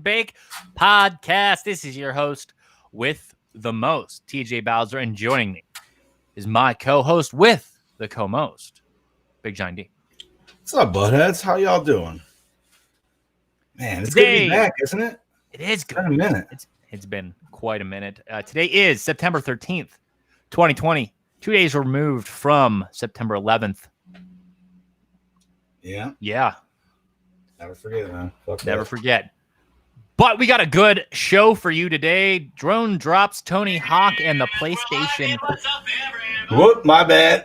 Bake podcast. This is your host with the most, TJ Bowser, and joining me is my co-host with the co-most, Big Giant D. What's up, buttheads? How y'all doing? Man, it's good to be back, isn't it? It is good. It's been a minute. It's been quite a minute. Today is September 13th, 2020. 2 days removed from September 11th. Yeah. Never forget, man. Never forget. But we got a good show for you today. Drone drops Tony Hawk and the PlayStation. Whoop, my bad.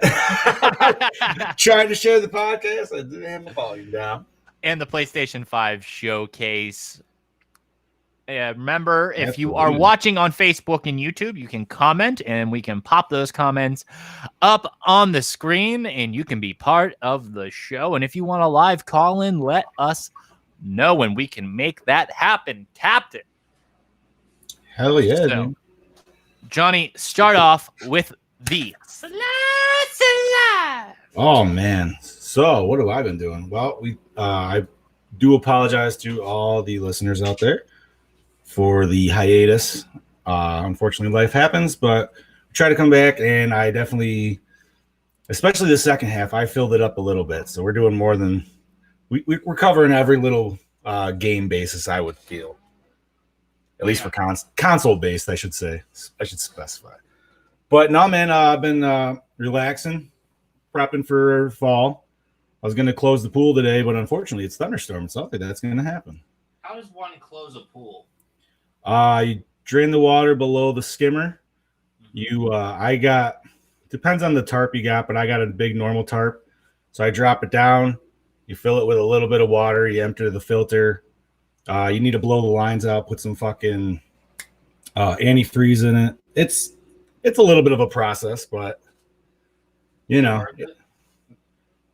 Trying to share the podcast. I didn't have my volume down. And the PlayStation 5 showcase. Remember, if you are watching on Facebook and YouTube, you can comment and we can pop those comments up on the screen and you can be part of the show. And if you want a live call in, let us know and we can make that happen. Captain. Hell yeah, dude. Johnny, start off with the Oh man. So what have I been doing? Well, I do apologize to all the listeners out there for the hiatus. Unfortunately, life happens, but we try to come back, and I definitely, especially the second half, I filled it up a little bit. So we're doing more than we're covering every little game basis, I would feel, at least for console based. I should specify. But no, man, I've been relaxing, prepping for fall. I was going to close the pool today, but unfortunately, it's thunderstorm. So I think that's going to happen. How does one close a pool? You drain the water below the skimmer. Depends on the tarp you got, but I got a big normal tarp. So I drop it down. You fill it with a little bit of water. You empty the filter. You need to blow the lines out. Put some fucking antifreeze in it. It's a little bit of a process, but you know,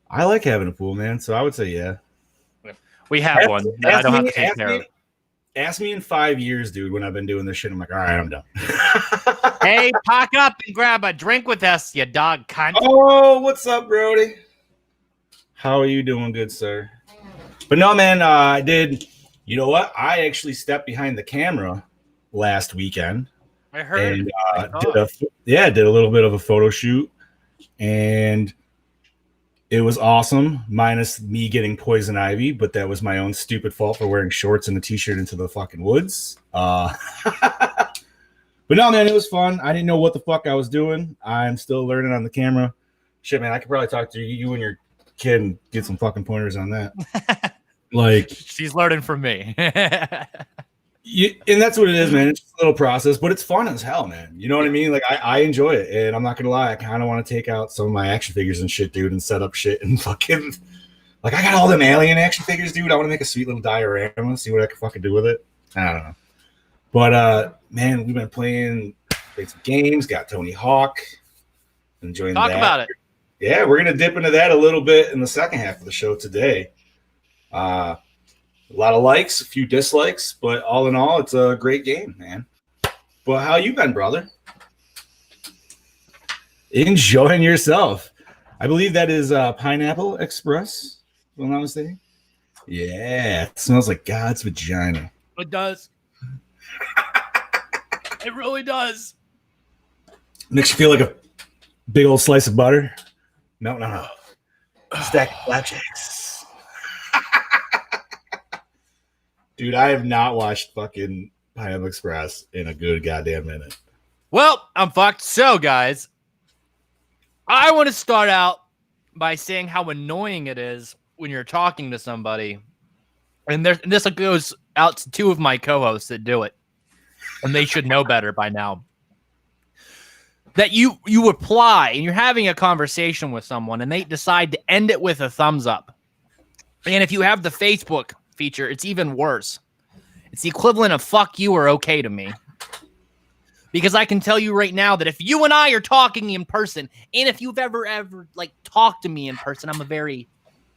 I like having a pool, man. So I would say yeah. We have one. I don't have to take care of it. Ask me in 5 years, dude, when I've been doing this shit. I'm like, all right, I'm done. Hey, pack up and grab a drink with us, you dog cunt. Oh, what's up, Brody? How are you doing, good sir? But no, man, I did. You know what? I actually stepped behind the camera last weekend. I heard. And did a little bit of a photo shoot, and it was awesome, minus me getting poison ivy, but that was my own stupid fault for wearing shorts and a t-shirt into the fucking woods. But no, man, it was fun. I didn't know what the fuck I was doing. I'm still learning on the camera. Shit, man, I could probably talk to you and your kid and get some fucking pointers on that. Like, she's learning from me. And that's what it is, man. It's just a little process, but it's fun as hell, man. You know what I mean? Like, I enjoy it, and I'm not gonna lie, I kind of want to take out some of my action figures and shit, dude, and set up shit and fucking, like, I got all them alien action figures, dude. I want to make a sweet little diorama, see what I can fucking do with it. I don't know, but man, we've been played some games. Got Tony Hawk, enjoying that. Talk about it. Yeah, we're gonna dip into that a little bit in the second half of the show today. A lot of likes, a few dislikes, but all in all, it's a great game, man. But how you been, brother? Enjoying yourself. I believe that is Pineapple Express, if I'm not mistaken. Yeah, it smells like God's vagina. It does. It really does. Makes you feel like a big old slice of butter. No. Stack of flapjacks. Dude, I have not watched fucking Pineapple Express in a good goddamn minute. Well, I'm fucked. So, guys, I want to start out by saying how annoying it is when you're talking to somebody. And this goes out to two of my co-hosts that do it. And they should know better by now. That you reply and you're having a conversation with someone and they decide to end it with a thumbs up. And if you have the Facebook feature, it's even worse. It's the equivalent of fuck you or okay to me. Because I can tell you right now that if you and I are talking in person, and if you've ever like talked to me in person, I'm a very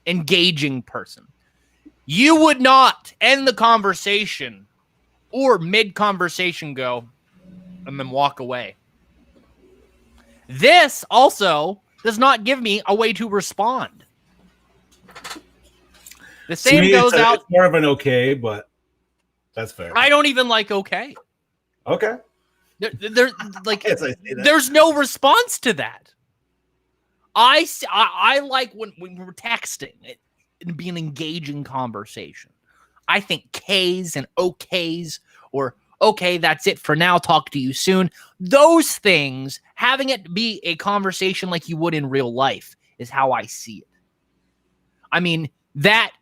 engaging person. You would not end the conversation or mid-conversation go and then walk away. This also does not give me a way to respond. The same goes out. It's more of an okay, but That's fair. I don't even like okay. Okay. There like there's no response to that. I like when we're texting and be an engaging conversation. I think K's and OK's or okay, that's it for now. Talk to you soon. Those things, having it be a conversation like you would in real life, is how I see it. I mean, that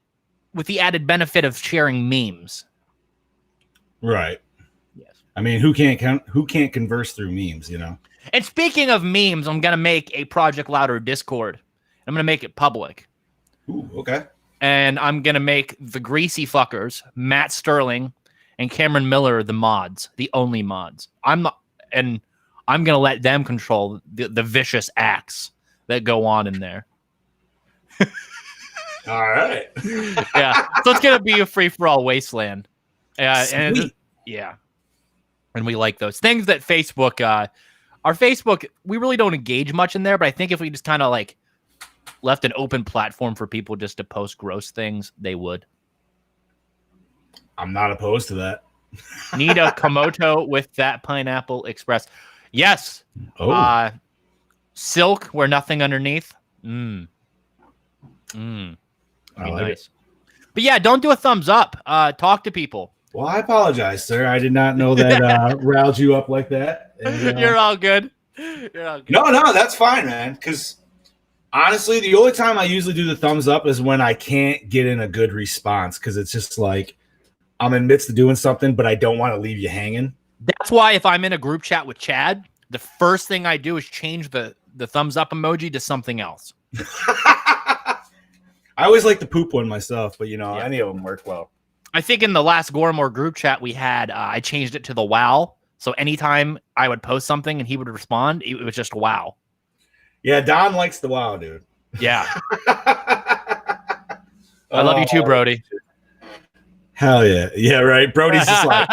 with the added benefit of sharing memes. Right. Yes. I mean, who can't converse through memes, you know? And speaking of memes, I'm going to make a Project Louder Discord. I'm going to make it public. Ooh, okay. And I'm going to make the greasy fuckers, Matt Sterling and Cameron Miller, the mods, the only mods. I'm going to let them control the vicious acts that go on in there. All right. Yeah. So it's going to be a free-for-all wasteland. And we like those things that Facebook, our Facebook, we really don't engage much in there, but I think if we just kind of like left an open platform for people just to post gross things, they would. I'm not opposed to that. Need a Komodo with that Pineapple Express. Yes. Oh. Silk, where nothing underneath. I like it. But yeah, don't do a thumbs up. Talk to people. Well, I apologize, sir. I did not know that riled you up like that. And, You're all good. You're all good. No, that's fine, man. Because honestly, the only time I usually do the thumbs up is when I can't get in a good response because it's just like I'm in the midst of doing something, but I don't want to leave you hanging. That's why if I'm in a group chat with Chad, the first thing I do is change the thumbs up emoji to something else. I always like the poop one myself, but any of them work well. I think in the last Gormore group chat we had, I changed it to the wow. So anytime I would post something and he would respond, it was just wow. Yeah, Don likes the wow, dude. Yeah. I love you too, Brody. Hell yeah. Yeah, right. Brody's just like,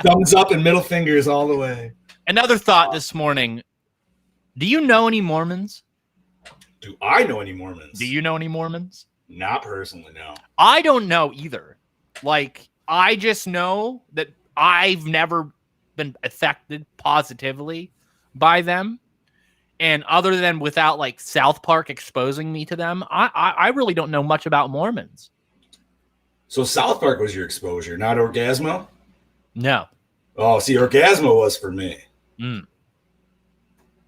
thumbs up and middle fingers all the way. Another thought this morning. Do you know any Mormons? Do I know any Mormons? Do you know any Mormons? Not personally, no. I don't know either. Like, I just know that I've never been affected positively by them. And other than without, like, South Park exposing me to them, I really don't know much about Mormons. So South Park was your exposure, not Orgasmo? No. Oh, see, Orgasmo was for me.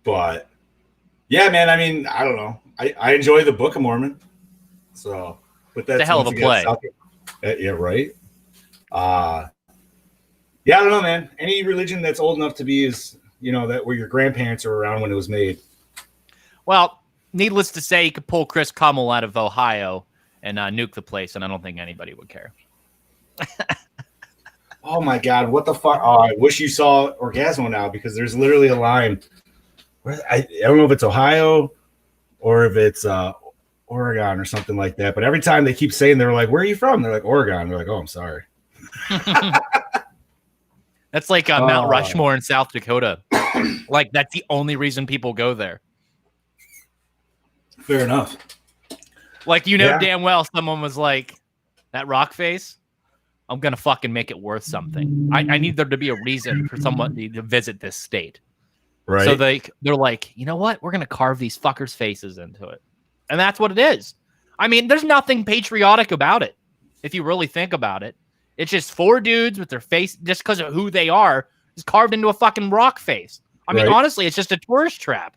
But, yeah, man, I mean, I don't know. I enjoy the Book of Mormon. So, but that's a hell of a play. Yeah, right. Yeah, I don't know, man. Any religion that's old enough to be that where your grandparents were around when it was made. Well, needless to say, you could pull Chris Cummell out of Ohio and nuke the place, and I don't think anybody would care. Oh my God, what the fuck? Oh, I wish you saw Orgasmo now because there's literally a line. I don't know if it's Ohio or if it's Oregon or something like that. But every time they keep saying, they're like, where are you from? They're like, Oregon. They're like, oh, I'm sorry. That's like Mount Rushmore in South Dakota. Like, that's the only reason people go there. Fair enough. Like, damn well someone was like, that rock face, I'm going to fucking make it worth something. I need there to be a reason for someone to visit this state. Right. So they're like, you know what? We're going to carve these fuckers' faces into it. And that's what it is. I mean, there's nothing patriotic about it. If you really think about it, it's just four dudes with their face, just because of who they are, is carved into a fucking rock face. I mean, honestly, it's just a tourist trap.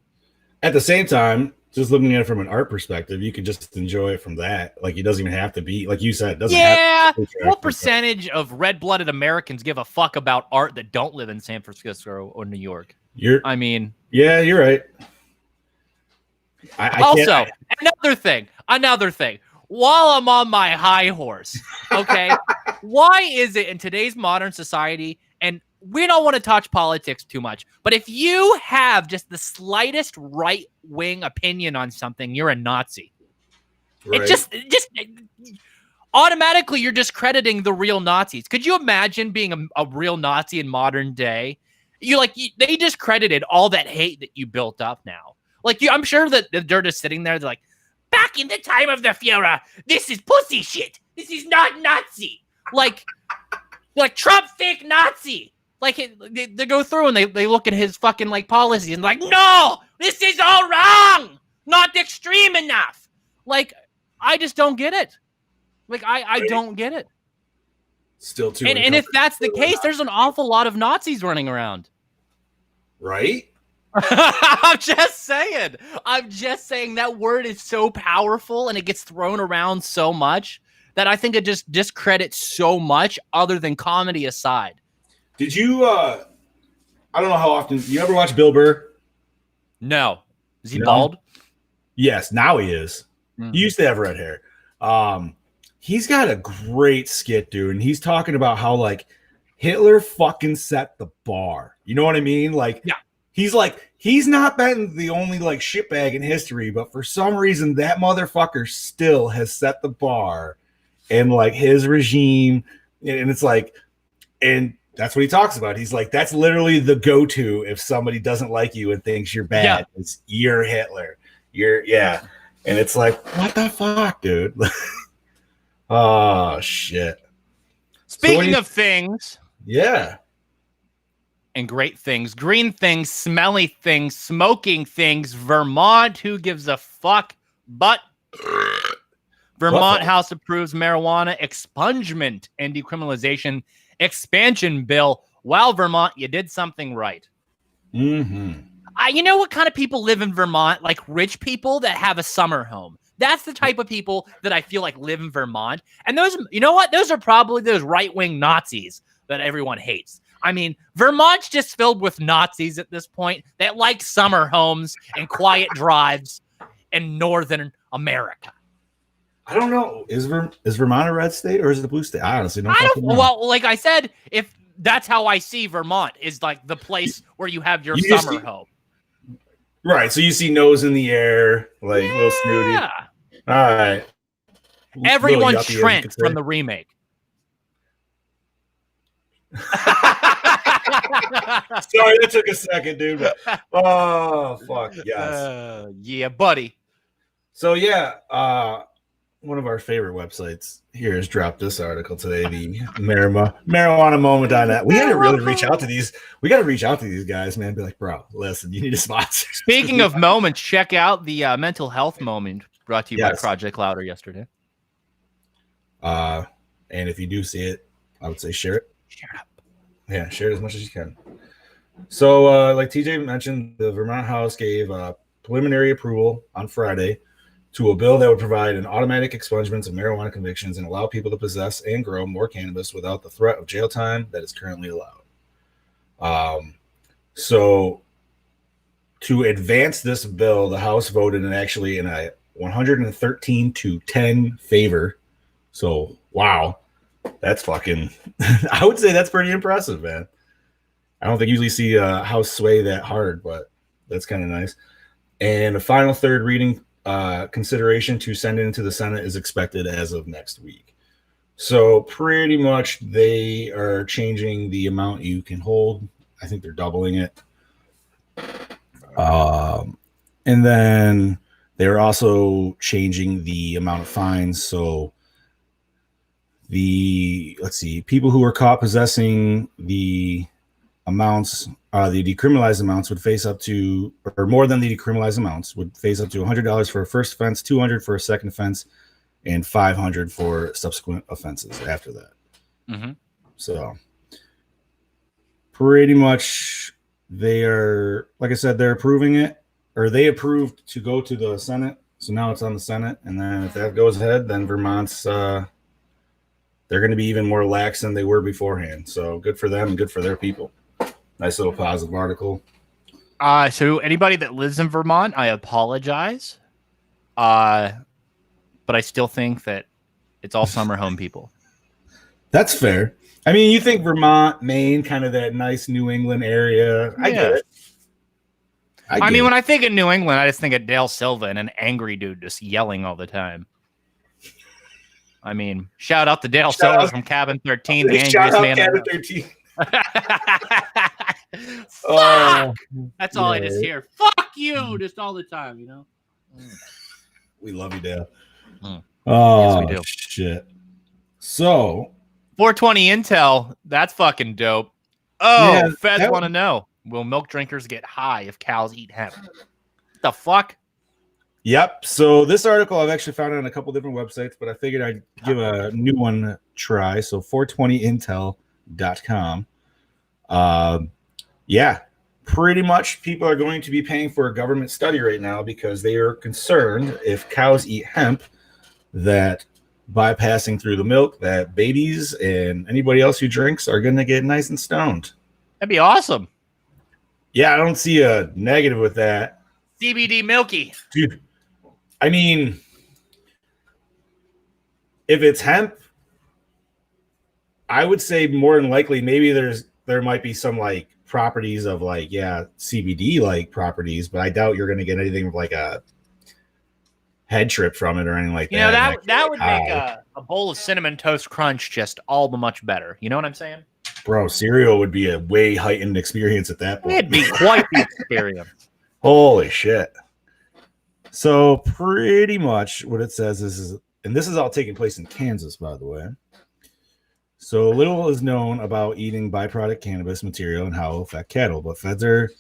At the same time, just looking at it from an art perspective, you could just enjoy it from that. Like, it doesn't even have to be, like you said, it doesn't have to be. What percentage of red-blooded Americans give a fuck about art that don't live in San Francisco or New York? Yeah, you're right. Also, another thing. While I'm on my high horse, okay, why is it in today's modern society, and we don't want to touch politics too much, but if you have just the slightest right-wing opinion on something, you're a Nazi. Right. It just automatically you're discrediting the real Nazis. Could you imagine being a real Nazi in modern day? They discredited all that hate that you built up now. I'm sure that they're just sitting there, they're like, back in the time of the Führer. This is pussy shit. This is not Nazi. Like Trump fake Nazi. Like they go through and they look at his fucking like policies and like, no, this is all wrong. Not extreme enough. Like, I just don't get it. Like, I don't get it. Still too. And if that's the case, there's an awful lot of Nazis running around. Right? I'm just saying that word is so powerful and it gets thrown around so much that I think it just discredits so much other than comedy aside. Did you, I don't know how often, you ever watch Bill Burr? No. Is he bald? Yes, now he is. He used to have red hair. He's got a great skit, dude, and he's talking about how like Hitler fucking set the bar. You know what I mean? Like, yeah. He's like, he's not been the only like shitbag in history, but for some reason that motherfucker still has set the bar and like his regime. And it's like, and that's what he talks about. He's like, that's literally the go-to if somebody doesn't like you and thinks you're bad. Yeah. It's you're Hitler. Yeah. And it's like, what the fuck, dude? Oh shit. Speaking of things. Yeah. And great things, green things, smelly things, smoking things, Vermont, who gives a fuck? But Vermont House approves marijuana expungement and decriminalization expansion bill. Wow, Vermont, you did something right. Mm-hmm. You know what kind of people live in Vermont? Like rich people that have a summer home. That's the type of people that I feel like live in Vermont. And those, you know what? Those are probably those right-wing Nazis that everyone hates. I mean, Vermont's just filled with Nazis at this point that like summer homes and quiet drives in northern America. I don't know. Is Vermont a red state or is it a blue state? I honestly don't know. Well, like I said, if that's how I see Vermont is like the place where you have your summer home. Right. So you see nose in the air, like a little snooty. All right. Everyone's Trent from the remake. Sorry, that took a second, dude. Oh, fuck. Yes. Yeah, buddy. So, yeah, one of our favorite websites here has dropped this article today, the marijuana moment.net. We got to really reach out to these. We got to reach out to these guys, man. Be like, bro, listen, you need a sponsor. Speaking of moments, check out the mental health moment brought to you by Project Louder yesterday. And if you do see it, I would say share it. Share it up. Yeah, share it as much as you can. So, like TJ mentioned, the Vermont House gave preliminary approval on Friday to a bill that would provide an automatic expungement of marijuana convictions and allow people to possess and grow more cannabis without the threat of jail time that is currently allowed. So, to advance this bill, the House voted in a 113-10 favor. So, wow. That's fucking, I would say that's pretty impressive, man. I don't think you usually see a House sway that hard, but that's kind of nice. And a final third reading consideration to send it into the Senate is expected as of next week. So pretty much they are changing the amount you can hold. I think they're doubling it. And then they're also changing the amount of fines. So people who are caught possessing the amounts, the decriminalized amounts would face up to, or more than the decriminalized amounts would face up to $100 for a first offense, $200 for a second offense, and $500 for subsequent offenses after that. Mm-hmm. So pretty much they are, like I said, they're approving it, or they approved to go to the Senate. So now it's on the Senate. And then if that goes ahead, then Vermont's, they're going to be even more lax than they were beforehand. So good for them and good for their people. Nice little positive article. So anybody that lives in Vermont, I apologize. But I still think that it's all summer home people. That's fair. I mean, you think Vermont, Maine, kind of that nice New England area. I get it. I mean, when I think of New England, I just think of Dale Silva and an angry dude just yelling all the time. I mean, shout out to Dale Silva from Cabin 13, the angriest man. Cabin 13. Fuck! That's all I just hear. Fuck you, just all the time, you know. We love you, Dale. Mm. Oh, Yes, we do. shit. So 420 Intel, that's fucking dope. Oh, yeah, feds want to know: will milk drinkers get high if cows eat hemp? The fuck? Yep. So this article I've actually found on a couple different websites, but I figured I'd give a new one a try. So 420intel.com. Yeah, pretty much people are going to be paying for a government study right now because they are concerned if cows eat hemp that bypassing through the milk that babies and anybody else who drinks are going to get nice and stoned. That'd be awesome. Yeah, I don't see a negative with that. CBD milky. Dude, I mean, if it's hemp, I would say more than likely maybe there might be some like properties of like, yeah, CBD like properties, but I doubt you're going to get anything like a head trip from it or anything like that. You know, that would make a bowl of cinnamon toast crunch just all the much better. You know what I'm saying? Bro, cereal would be a way heightened experience at that point. It'd be quite the experience. Holy shit. So pretty much what it says is, and this is all taking place in Kansas, by the way. So little is known about eating byproduct cannabis material and how it will affect cattle, but feds are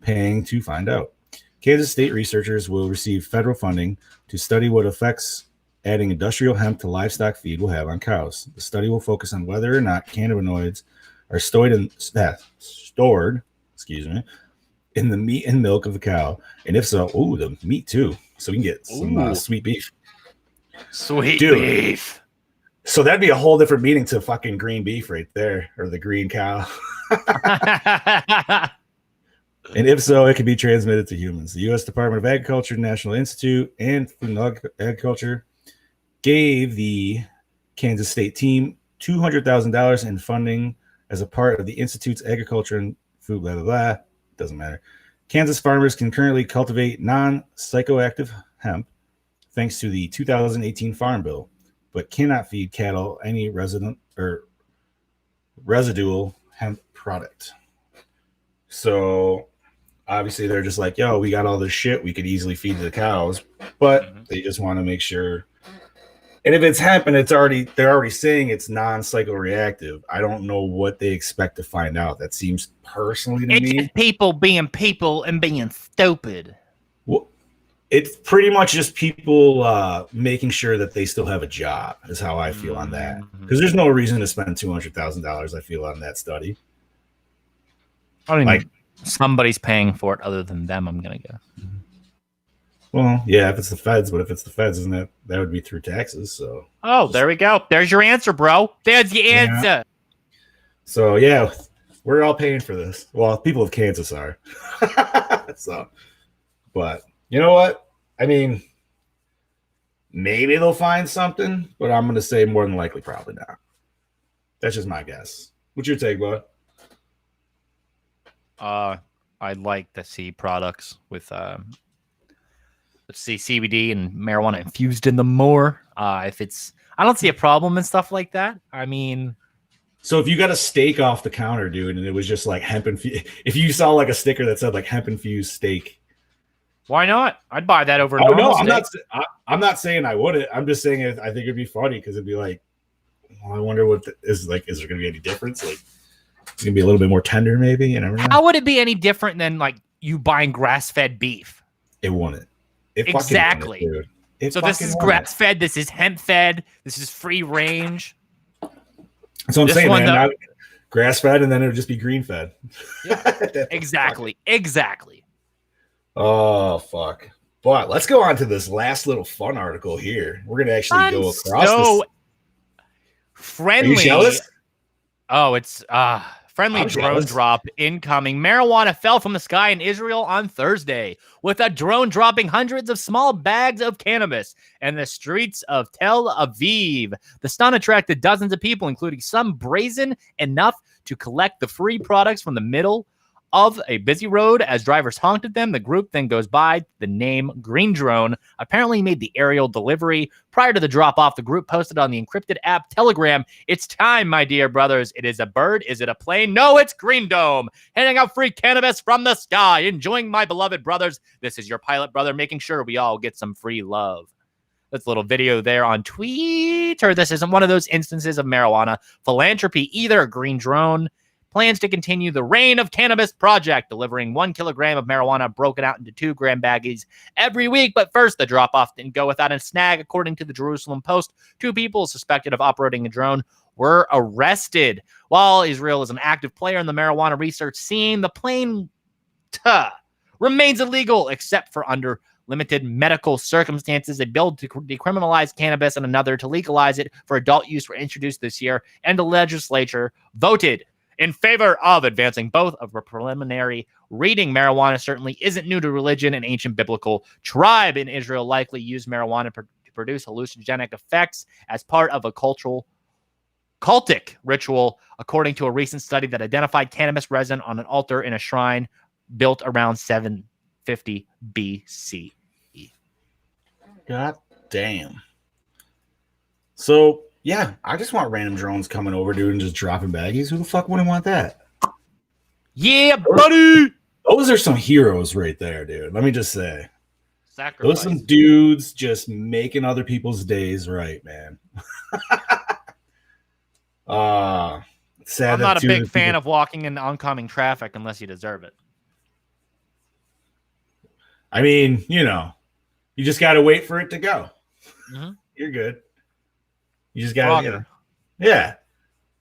paying to find out. Kansas state researchers will receive federal funding to study what effects adding industrial hemp to livestock feed will have on cows. The study will focus on whether or not cannabinoids are stored in the meat and milk of the cow, and if so, the meat too, so we can get some sweet beef. Sweet beef. So that'd be a whole different meaning to fucking green beef right there, or the green cow. And if so, it can be transmitted to humans. The U.S. Department of Agriculture, National Institute, and Food and Agriculture gave the Kansas State team $200,000 in funding as a part of the Institute's Agriculture and Food, blah, blah, blah. Doesn't matter. Kansas farmers can currently cultivate non-psychoactive hemp thanks to the 2018 Farm Bill, but cannot feed cattle any residual hemp product. So obviously they're just like, yo, we got all this shit we could easily feed to the cows, but they just want to make sure. And if it's hemp and they're already saying it's non-psychoreactive, I don't know what they expect to find out. That seems personally to me. Just people being people and being stupid. Well, it's pretty much just people making sure that they still have a job is how I feel on that. Because there's no reason to spend $200,000, I feel, on that study. I don't even somebody's paying for it other than them, I'm going to guess. Well, yeah, if it's the feds, but if it's the feds, isn't that would be through taxes? So there we go. There's your answer, bro. There's the answer. Yeah. So yeah, we're all paying for this. Well, people of Kansas are. So, but you know what? I mean, maybe they'll find something, but I'm going to say more than likely, probably not. That's just my guess. What's your take, bud? I'd like to see products with let's see CBD and marijuana infused in them more. I don't see a problem and stuff like that. I mean, so if you got a steak off the counter, dude, and it was just like hemp infused, if you saw like a sticker that said like hemp infused steak, why not? I'd buy that over. No, I'm not saying I wouldn't. I'm just saying I think it'd be funny because it'd be like, well, I wonder what is like. Is there going to be any difference? Like, it's going to be a little bit more tender, maybe. You never know. How would it be any different than like you buying grass-fed beef? It wouldn't. Exactly. Wouldn't, dude. So this is grass-fed. This is hemp-fed. This is free range. That's what I'm saying, man. Grass-fed, and then it would just be green-fed. Yeah. Exactly. Oh, fuck. But let's go on to this last little fun article here. We're going to actually go across this. Friendly. Are you jealous? Oh, it's friendly drone drop incoming. Marijuana fell from the sky in Israel on Thursday, with a drone dropping hundreds of small bags of cannabis in the streets of Tel Aviv. The stun attracted dozens of people, including some brazen enough to collect the free products from the middle of a busy road. As drivers honked at them, the group then goes by the name Green Drone. Apparently made the aerial delivery. Prior to the drop-off, the group posted on the encrypted app Telegram, "It's time, my dear brothers. It is a bird. Is it a plane? No, it's Green Dome. Handing out free cannabis from the sky. Enjoying my beloved brothers. This is your pilot brother, making sure we all get some free love." That's a little video there on Twitter. This isn't one of those instances of marijuana philanthropy either. Green Drone plans to continue the Reign of Cannabis project, delivering 1 kilogram of marijuana broken out into 2-gram baggies every week. But first, the drop-off didn't go without a snag. According to the Jerusalem Post, 2 people suspected of operating a drone were arrested. While Israel is an active player in the marijuana research scene, the plane remains illegal except for under limited medical circumstances. A bill to decriminalize cannabis and another to legalize it for adult use were introduced this year, and the legislature voted in favor of advancing both. Of a preliminary reading, marijuana certainly isn't new to religion. An ancient biblical tribe in Israel likely used marijuana to produce hallucinogenic effects as part of a cultic ritual, according to a recent study that identified cannabis resin on an altar in a shrine built around 750 BC. God damn. So, yeah, I just want random drones coming over, dude, and just dropping baggies. Who the fuck wouldn't want that? Yeah, buddy! Those are some heroes right there, dude. Let me just say. Sacrifice. Those are some dudes just making other people's days right, man. Sad. I'm not a big fan of walking in oncoming traffic unless you deserve it. I mean, you know, you just got to wait for it to go. Mm-hmm. You're good. You just got to, you know, yeah,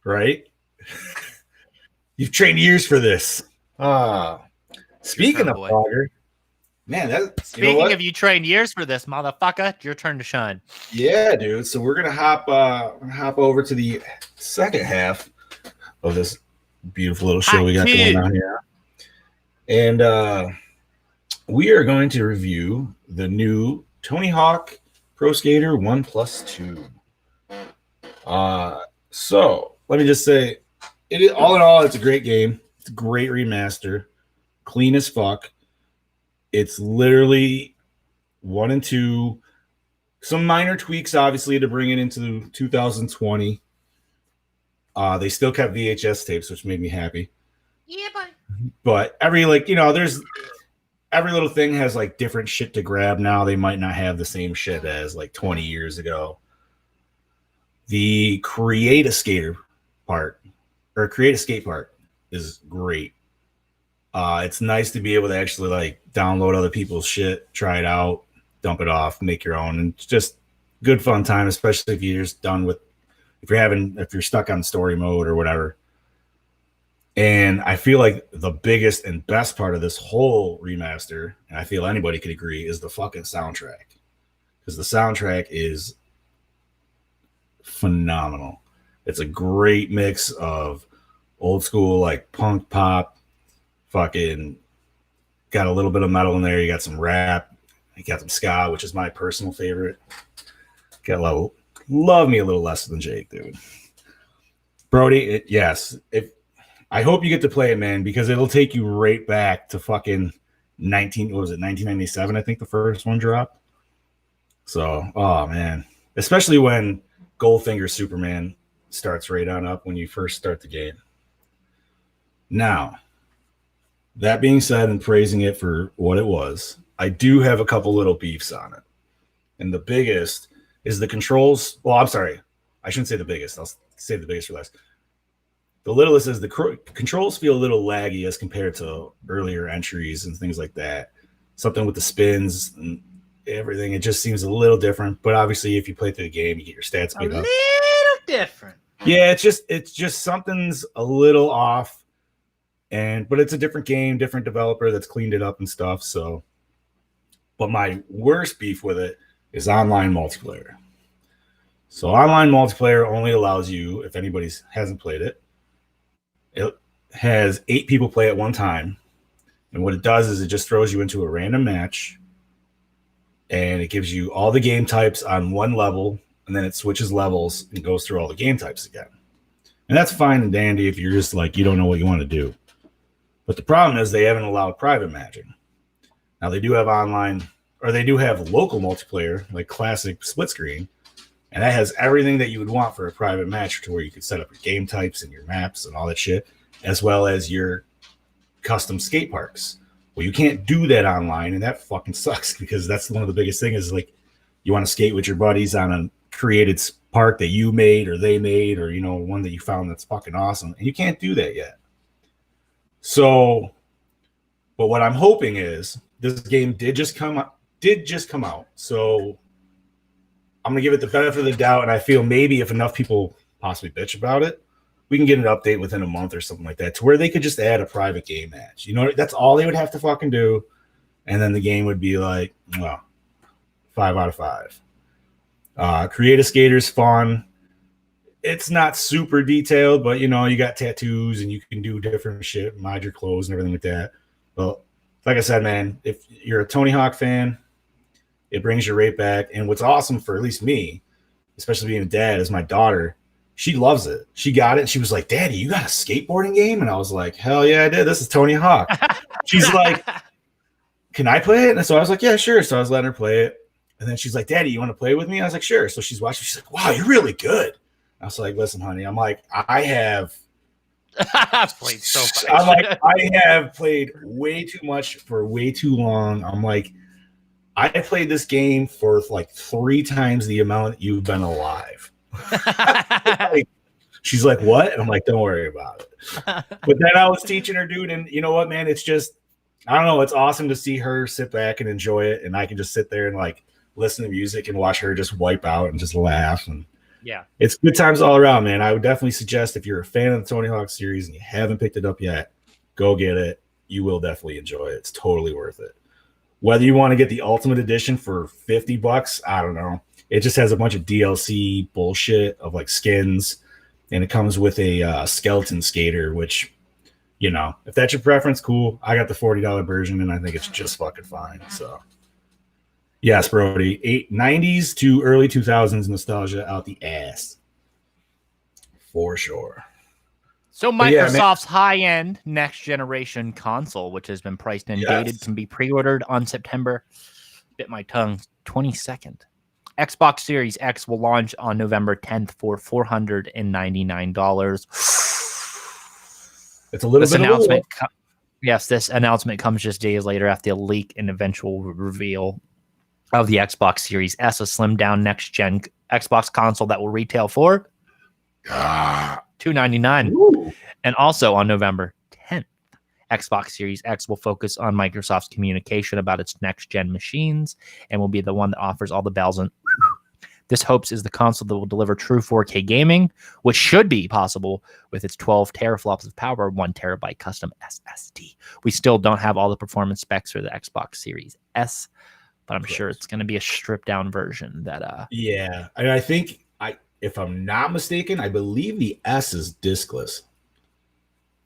right? You've trained years for this. Speaking of blogger, man, speaking of you trained years for this, motherfucker, it's your turn to shine. Yeah, dude. So we're gonna hop over to the second half of this beautiful little show we got going on here, and we are going to review the new Tony Hawk Pro Skater 1+2. So let me just say, all in all, it's a great game. It's a great remaster, clean as fuck. It's literally 1 and 2. Some minor tweaks, obviously, to bring it into 2020. They still kept VHS tapes, which made me happy. Yeah, buddy. But every little thing has like different shit to grab now. They might not have the same shit as like 20 years ago. The create a skate part is great. It's nice to be able to actually like download other people's shit, try it out, dump it off, make your own, and it's just good fun time, especially if you're just done with, if you're stuck on story mode or whatever. And I feel like the biggest and best part of this whole remaster, and I feel anybody could agree, is the fucking soundtrack. Because the soundtrack is phenomenal. It's a great mix of old school, like punk pop, fucking got a little bit of metal in there. You got some rap. You got some ska, which is my personal favorite. Love me a little less than Jake, dude. Brody, I hope you get to play it, man, because it'll take you right back to fucking 1997, I think the first one dropped. So, oh man, especially when Goldfinger Superman starts right on up when you first start the game. Now, that being said, and praising it for what it was, I do have a couple little beefs on it. And the biggest is the controls. Well, I'm sorry. I shouldn't say the biggest. I'll save the biggest for last. The littlest is the controls feel a little laggy as compared to earlier entries and things like that. Something with the spins and everything. It just seems a little different. But obviously, if you play through the game, you get your stats made up. A little different. Yeah, it's just something's a little off. But it's a different game, different developer that's cleaned it up and stuff. So, but my worst beef with it is online multiplayer. So online multiplayer only allows you, if anybody hasn't played it, it has 8 people play at one time. And what it does is it just throws you into a random match, and it gives you all the game types on one level, and then it switches levels and goes through all the game types again. And that's fine and dandy if you're just like, you don't know what you want to do. But the problem is they haven't allowed private matching. Now they do have online, or they do have local multiplayer, like classic split screen, and that has everything that you would want for a private match, to where you could set up your game types and your maps and all that shit, as well as your custom skate parks. Well, you can't do that online, and that fucking sucks, because that's one of the biggest things is like you want to skate with your buddies on a created park that you made or they made, or, you know, one that you found that's fucking awesome. And you can't do that yet. So, but what I'm hoping is this game did just come out. So I'm gonna give it the benefit of the doubt, and I feel maybe if enough people possibly bitch about it, we can get an update within a month or something like that, to where they could just add a private game match. You know, that's all they would have to fucking do, and then the game would be like, well, 5 out of 5. Create a Skater's fun. It's not super detailed, but, you know, you got tattoos and you can do different shit, mod your clothes and everything like that. Well, like I said, man, if you're a Tony Hawk fan, it brings you right back. And what's awesome for at least me, especially being a dad, is my daughter. She loves it. She got it. And she was like, Daddy, you got a skateboarding game? And I was like, hell yeah, I did. This is Tony Hawk. She's like, can I play it? And so I was like, yeah, sure. So I was letting her play it. And then she's like, Daddy, you want to play with me? I was like, sure. So she's watching. She's like, wow, you're really good. I was like, listen, honey, I'm like, I have played so much. I'm like, I have played way too much for way too long. I'm like, I played this game for like 3 times the amount you've been alive. Like, she's like, what? And I'm like, don't worry about it. But then I was teaching her, dude, and you know what, man? It's just, I don't know. It's awesome to see her sit back and enjoy it, and I can just sit there and like listen to music and watch her just wipe out and just laugh. And yeah, it's good times all around, man. I would definitely suggest, if you're a fan of the Tony Hawk series and you haven't picked it up yet, go get it. You will definitely enjoy it. It's totally worth it. Whether you want to get the Ultimate Edition for $50, I don't know. It just has a bunch of DLC bullshit of like skins, and it comes with a skeleton skater, which, you know, if that's your preference, cool. I got the $40 version, and I think it's just fucking fine. So, yes, Brody, 90s to early 2000s nostalgia out the ass, for sure. So Microsoft's high-end next-generation console, which has been priced and dated, can be pre-ordered on September, bit my tongue, 22nd. Xbox Series X will launch on November 10th for $499. It's a little bit announcement. Yes, this announcement comes just days later after the leak and eventual reveal of the Xbox Series S, a slimmed-down next-gen Xbox console that will retail for $299. Ooh. And also on November 10th, Xbox Series X will focus on Microsoft's communication about its next-gen machines and will be the one that offers all the bells and this hopes is the console that will deliver true 4K gaming, which should be possible with its 12 teraflops of power, 1 terabyte custom SSD. We still don't have all the performance specs for the Xbox Series S, but I'm sure it's going to be a stripped-down version that yeah, and I think, if I'm not mistaken, I believe the S is discless.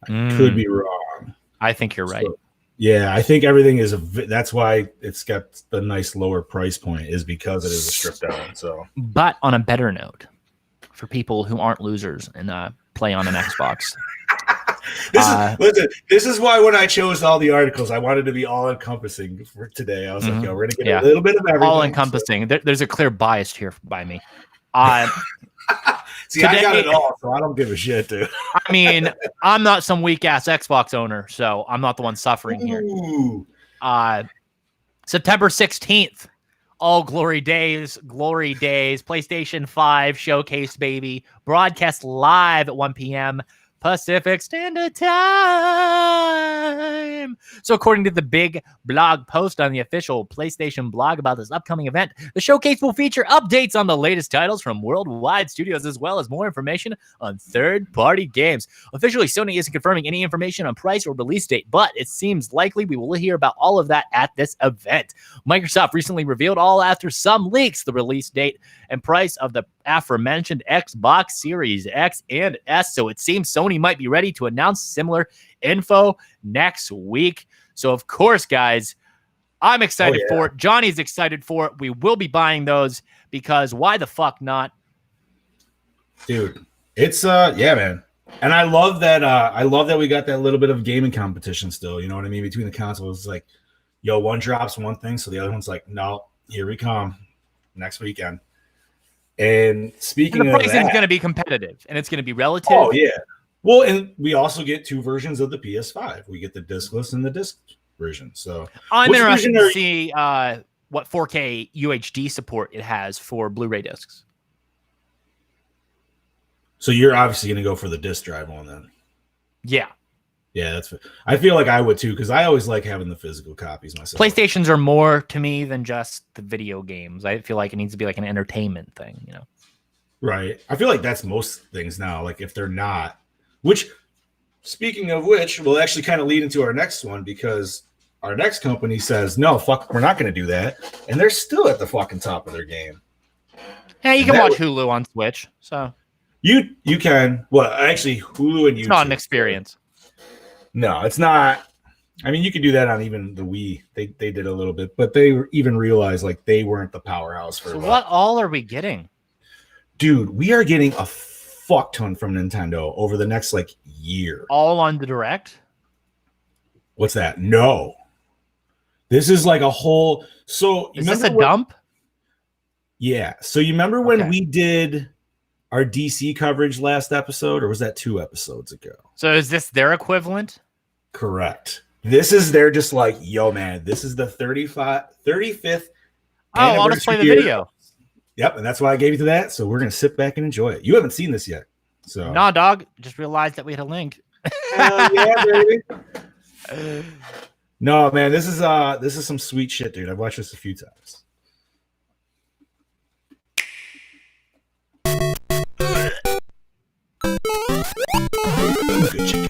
I could be wrong. I think you're right. So, yeah, I think everything is that's why it's got the nice lower price point, is because it is a stripped down. So, but on a better note, for people who aren't losers and play on an Xbox. This is why when I chose all the articles, I wanted to be all encompassing for today. I was like, yo, we're gonna get a little bit of everything. All encompassing. So. There's a clear bias here by me. See, today, I got it all, so I don't give a shit, dude. I mean, I'm not some weak ass Xbox owner, so I'm not the one suffering here. September 16th, all glory days, PlayStation 5 showcase, baby. Broadcast live at 1 p.m. Pacific Standard Time. So according to the big blog post on the official PlayStation blog about this upcoming event, the showcase will feature updates on the latest titles from worldwide studios, as well as more information on third-party games. Officially, Sony isn't confirming any information on price or release date, but it seems likely we will hear about all of that at this event. Microsoft recently revealed, all after some leaks, the release date and price of the aforementioned Xbox Series X and S, so it seems Sony might be ready to announce similar info next week. So of course, guys, I'm excited for it. Johnny's excited for it. We will be buying those because why the fuck not? Dude, it's yeah, man. And I love that we got that little bit of gaming competition still, you know what I mean, between the consoles. It's like, yo, one drops one thing, so the other one's like, no, here we come next weekend. And speaking of that, the pricing is going to be competitive, and it's going to be relative. Oh yeah. Well, and we also get 2 versions of the PS5. We get the discless and the disc version. So I'm interested to see what 4K UHD support it has for Blu-ray discs. So you're obviously going to go for the disc drive one then. Yeah. Yeah, I feel like I would too, because I always like having the physical copies myself. PlayStations are more to me than just the video games. I feel like it needs to be like an entertainment thing, you know? Right. I feel like that's most things now. Like if they're not, which, speaking of which, will actually kind of lead into our next one, because our next company says, no, fuck, we're not going to do that. And they're still at the fucking top of their game. Yeah, you can watch Hulu on Switch. So you can. Well, actually, Hulu and YouTube. It's not an experience. No, it's not. I mean, you could do that on even the Wii. They did a little bit, but they even realized like they weren't the powerhouse for. So what all are we getting? Dude, we are getting a fuck ton from Nintendo over the next like year. All on the Direct? What's that? No. This is like a whole. So is this a dump? Yeah. So you remember when we did our DC coverage last episode, or was that 2 episodes ago? So is this their equivalent? Correct. They're just like, yo, man, this is the 35th. Oh, I'll just play the video. Yep, and that's why I gave you to that. So we're gonna sit back and enjoy it. You haven't seen this yet, so nah, dog. Just realized that we had a link. Yeah, baby. No, man, this is some sweet shit, dude. I've watched this a few times. Good chicken.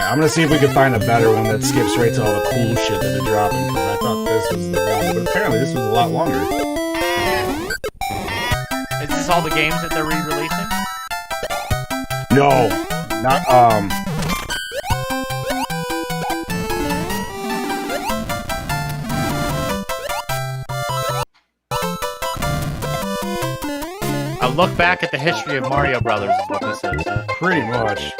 I'm gonna see if we can find a better one that skips right to all the cool shit that they're dropping, because I thought this was the one, but apparently this was a lot longer. Is this all the games that they're re-releasing? No, not A look back at the history of Mario Brothers is what this is. Pretty much.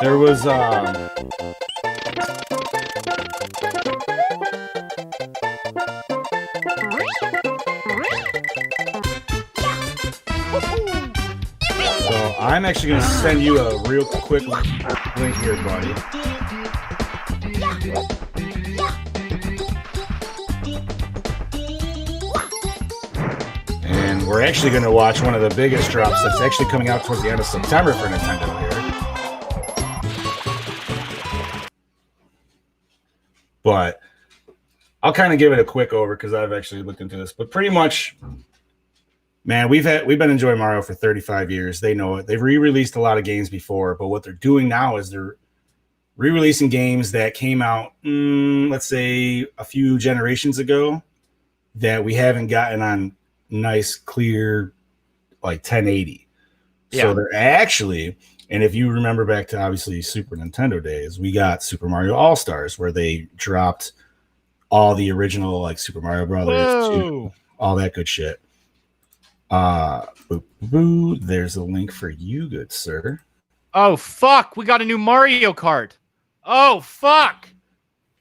There was so I'm actually going to send you a real quick link here, buddy. And we're actually going to watch one of the biggest drops that's actually coming out towards the end of September for Nintendo here. But I'll kind of give it a quick over because I've actually looked into this. But pretty much, man, we've been enjoying Mario for 35 years. They know it. They've re-released a lot of games before, but what they're doing now is they're re-releasing games that came out, let's say, a few generations ago that we haven't gotten on nice, clear, like 1080. Yeah. So they're actually. And if you remember back to obviously Super Nintendo days, we got Super Mario AllStars, where they dropped all the original like Super Mario Brothers, all that good shit. There's a link for you, good sir. Oh fuck, we got a new Mario Kart. Oh fuck,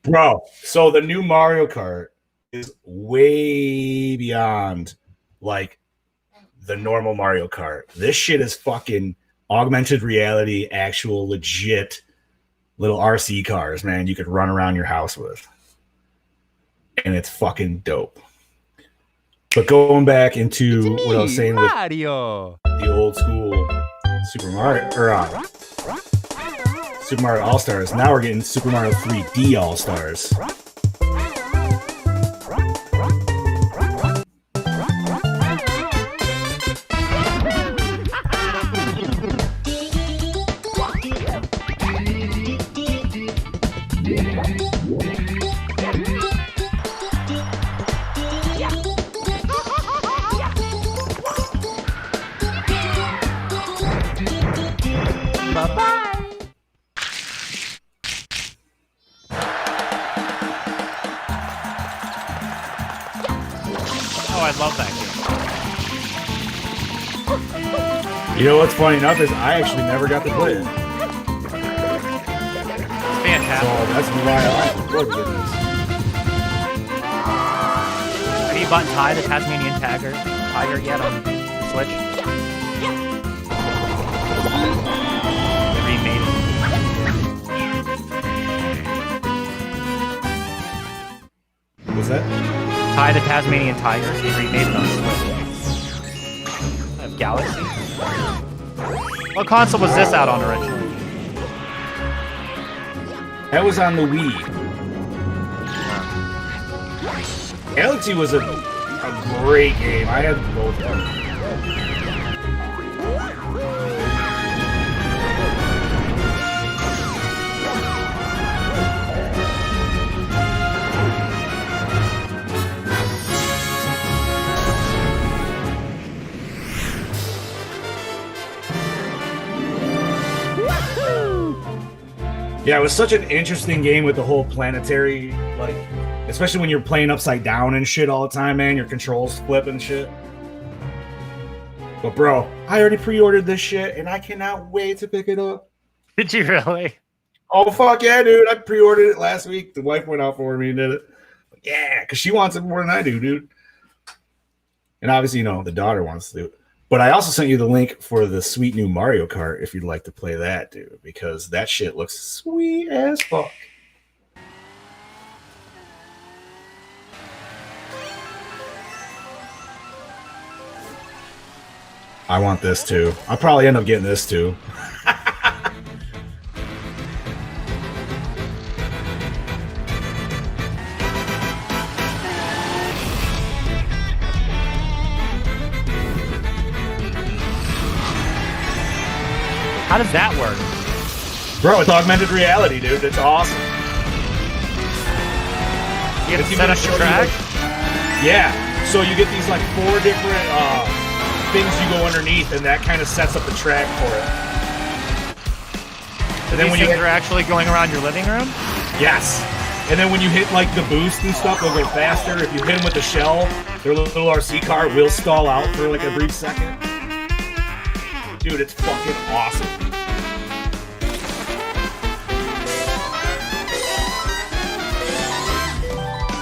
bro. So the new Mario Kart is way beyond like the normal Mario Kart. This shit is fucking augmented reality, actual legit little RC cars, man, you could run around your house with. And it's fucking dope. But going back into what I was saying Mario. With the old school Super Mario or Super Mario All-Stars, now we're getting Super Mario 3D All-Stars. Bye. Oh, I love that game. You know what's funny enough is I actually never got to play it. It's fantastic. So that's why I like this. Have you bought Ty the Tasmanian Tiger yet on Switch? They remade What was that? Ty the Tasmanian Tiger. They remade it on Switch. Of Galaxy. What console was this out on originally? That was on the Wii. Galaxy was a great game. I had both of them. Yeah, it was such an interesting game with the whole planetary, like, especially when you're playing upside down and shit all the time, man. Your controls flip and shit. But bro, I already pre-ordered this shit and I cannot wait to pick it up. Did you really? Oh fuck yeah, dude! I pre-ordered it last week. The wife went out for me and did it. Yeah, because she wants it more than I do, dude. And obviously, you know, the daughter wants to do it. But I also sent you the link for the sweet new Mario Kart if you'd like to play that, dude, because that shit looks sweet as fuck. I want this too. I'll probably end up getting this too. How does that work? Bro, it's augmented reality, dude. It's awesome. You have to set up the track? Yeah. So you get these like 4 different things you go underneath, and that kind of sets up the track for it. And then when you are actually going around your living room? Yes. And then when you hit like the boost and stuff, they'll go faster. If you hit them with the shell, their little RC car will stall out for like a brief second. Dude, it's fucking awesome.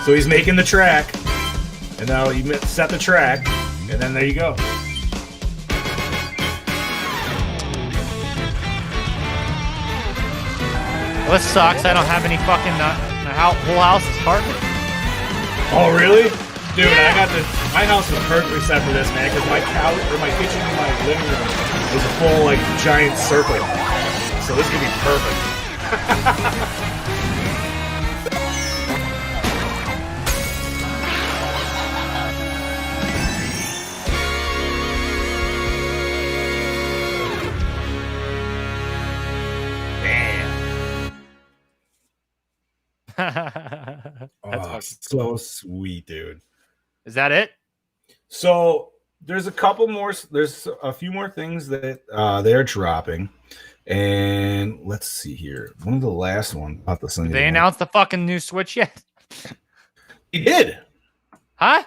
So he's making the track, and now you set the track, and then there you go. Well, this sucks. I don't have any fucking whole house is parked. Oh, really? Dude, yeah. My house is perfectly set for this, man, because my couch, or my kitchen and my living room is a full, like, giant circle. So this could be perfect. That's so sweet, dude. Is that it? So there's a couple more. There's a few more things that they're dropping, and let's see here. One of the last one about the Sunday. Did they announced the fucking new Switch yet? They did. Huh?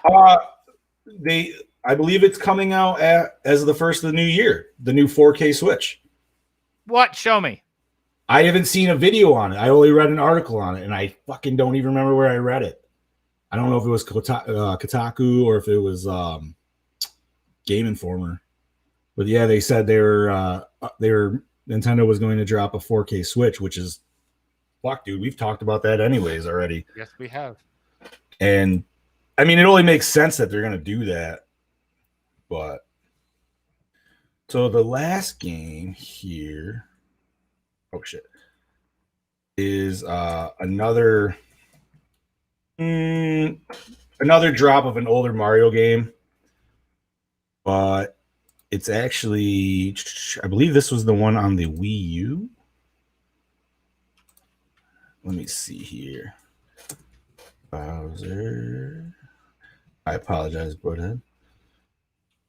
I believe it's coming out as the first of the new year. The new 4K Switch. What? Show me. I haven't seen a video on it. I only read an article on it, and I fucking don't even remember where I read it. I don't know if it was Kotaku or if it was Game Informer. But yeah, they said Nintendo was going to drop a 4K Switch, which is fuck, dude. We've talked about that anyways already. Yes, we have. And I mean, it only makes sense that they're going to do that. But so the last game here. Oh shit! Is another drop of an older Mario game, but it's actually, I believe this was the one on the Wii U. Let me see here. Bowser. I apologize, Buttheads.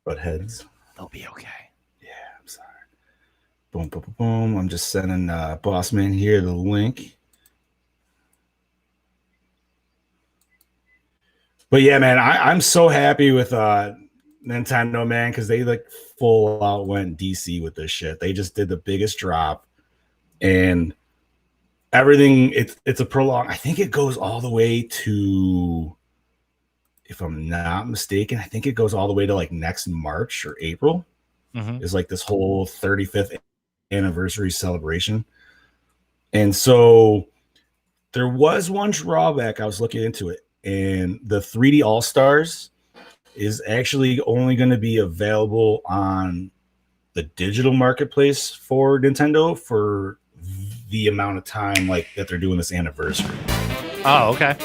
They'll be okay. Yeah, I'm sorry. Boom, boom, boom, boom. I'm just sending Boss Man here the link. But yeah, man, I'm so happy with Nintendo, man, because they like full out went DC with this shit. They just did the biggest drop, and everything. It's a prolong. I think it goes all the way to, if I'm not mistaken, I think it goes all the way to like next March or April. Is like this whole 35th anniversary celebration, and so there was one drawback. I was looking into it, and the 3D AllStars is actually only going to be available on the digital marketplace for Nintendo for the amount of time like that they're doing this anniversary. Oh, okay.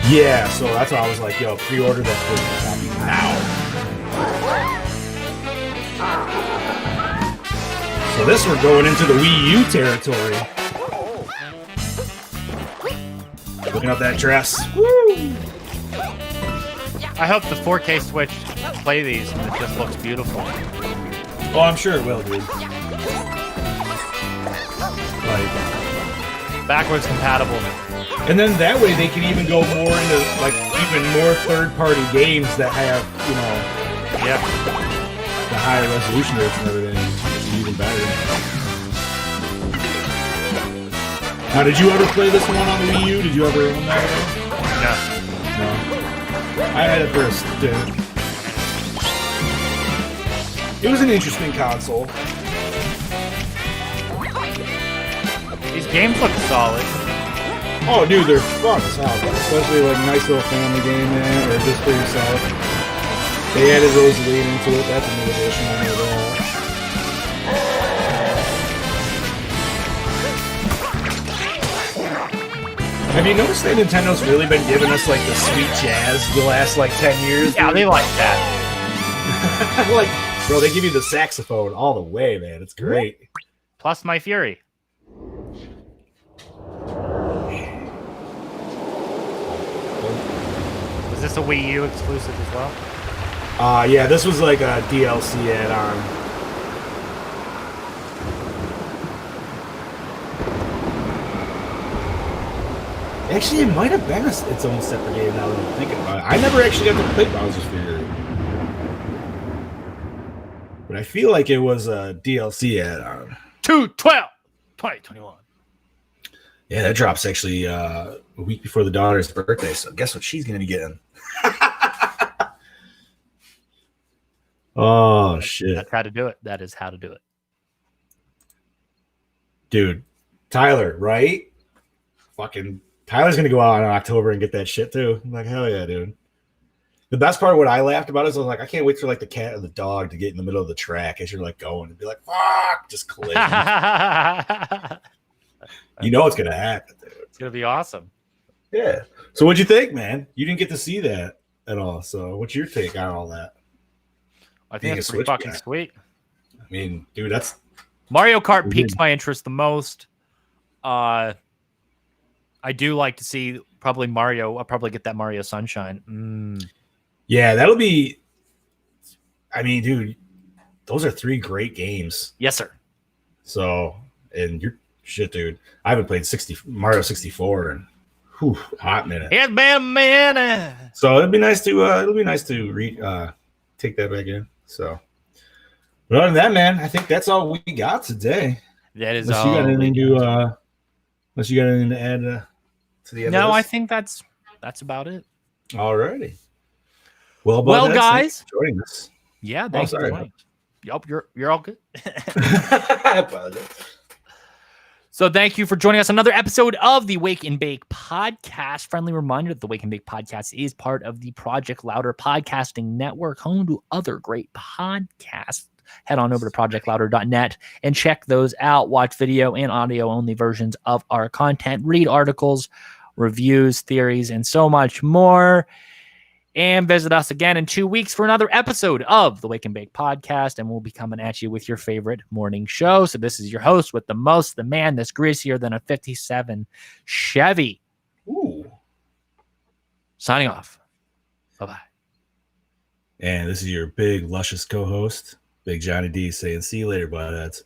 Yeah, so that's why I was like, yo, pre-order that physical copy now. So this we're going into the Wii U territory. Looking up that dress. Woo! I hope the 4K Switch play these and it just looks beautiful. Oh, I'm sure it will, dude. Like, backwards compatible. And then that way they can even go more into like even more third-party games that have, you know, the higher resolution rates and everything. It's even better. Now, did you ever play this one on the Wii U? Did you ever own that one? No. I had it for a stint. It was an interesting console. These games look solid. Oh, dude, they're fun as hell, especially like a nice little family game, man, or just for yourself. They added Rosaline into it. That's a new addition on there. Have you noticed that Nintendo's really been giving us like the sweet jazz the last like 10 years? Yeah, they like that. Like, bro, they give you the saxophone all the way, man. It's great. Plus My Fury. Was this a Wii U exclusive as well? Yeah, this was like a DLC add-on. Actually, it might have been its own separate game now that I'm thinking about it. I never actually got to play Bowser's Fury. But I feel like it was a DLC add-on. 2/12/2021. Yeah, that drops actually a week before the daughter's birthday, so guess what she's going to be getting? Oh, shit. That's how to do it. That is how to do it. Dude, Tyler, right? Fucking Tyler's going to go out in October and get that shit, too. I'm like, hell yeah, dude. The best part of what I laughed about is I was like, I can't wait for like the cat or the dog to get in the middle of the track as you're like going and be like, fuck, just collision. You know it's going to happen, dude. It's going to be awesome. Yeah. So what'd you think, man? You didn't get to see that at all. So what's your take on all that? I think it's pretty fucking sweet. I mean, dude, that's... Mario Kart piques my interest the most. I do like to see probably Mario. I'll probably get that Mario Sunshine. Yeah, that'll be... I mean, dude, those are 3 great games. Yes, sir. So, and you're... Shit, dude. I haven't played Mario 64 in hot minute. It's been a minute. So it'll be nice to take that back in. So, but other than that, man, I think that's all we got today. That is unless all. You got anything to, unless you got anything to add to the end. No, I think that's about it. Alrighty. Well, guys, joining us. Yeah, thanks for joining. Yup, you're all good. I apologize. So thank you for joining us on another episode of the Wake and Bake podcast. Friendly reminder that the Wake and Bake podcast is part of the Project Louder podcasting network, home to other great podcasts. Head on over to projectlouder.net and check those out. Watch video and audio only versions of our content. Read articles, reviews, theories, and so much more. And visit us again in 2 weeks for another episode of the Wake and Bake podcast. And we'll be coming at you with your favorite morning show. So this is your host with the most, the man that's greasier than a 57 Chevy. Ooh. Signing off. Bye-bye. And this is your big, luscious co-host, Big Johnny D, saying see you later, buttheads.